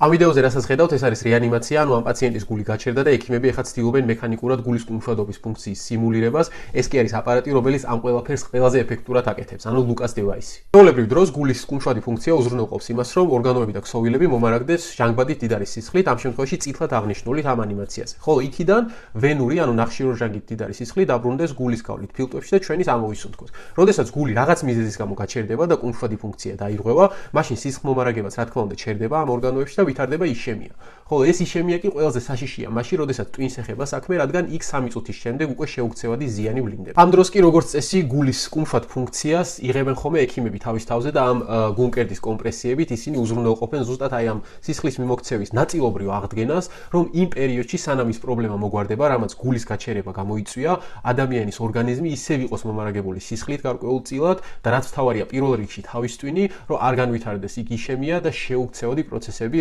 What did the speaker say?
ამ ვიდეოზე რასაც ხედავთ, ეს არის რეანიმაცია, ანუ ამ პაციენტის გული გაჩერდა და ექიმები ეხლა ცდილობენ მექანიკურად გულის კუმშვადობის ფუნქციის სიმულირებას. ეს კი არის აპარატი, რომელიც ამ ყველაფერს ყველაზე ეფექტურად აკეთებს, ანუ ლუკას დევაისი. ჩვეულებრივ დროს გულის კუმშვადი ფუნქცია უზრუნველყოფს იმას, რომ ორგანოები და ქსოვილები მომარაგდეს ჟანგბადით მდიდარი სისხლით, ამ შემთხვევაში წითლად აღნიშნულით ამ ანიმაციაზე. ხოლო იქიდან ვენური, ანუ ნახშირორჟანგით მდიდარი სისხლი დაბრუნდეს გულის გავლით ფილტვებში და ჩვენის ამოვისუნთქოს. როდესაც გული რაღაც მიზეზის გამო გაჩერდება და კუმშვადი ფუნქცია დაირღვევა, მაშინ სისხლმომარაგებაც რა თქმა უნდა ჩერდება ამ ორგანოებში და ვითარდება იშემია. ხოლო ეს იშემია კი ყველაზე საშიშია მაშინ, როდესაც ტვინს ეხება საქმე, რადგან იქ 3 წუთის შემდეგ უკვე შეუქცევადი ზიანი ვლინდება. ამ დროს კი როგორც წესი გულის კუმშვად ფუნქციას იღებენ ხოლმე ექიმები თავის თავზე და ამ გულმკერდის კომპრესიებით ისინი უზრუნველყოფენ ზუსტად აი ამ სისხლის მიმოქცევის ნაწილობრივ აღდგენას, რომ იმ პერიოდში სანამ ის პრობლემა მოგვარდება, რამაც გულის გაჩერება გამოიწვია, ადამიანის ორგანიზმი ისევ იყოს მომარაგებული სისხლით გარკვეულწილად და რაც მთავარია პირველ რიგში თავის ტვინი, რომ არ განვითარდეს იქ იშემია და შეუქცევადი პროცესები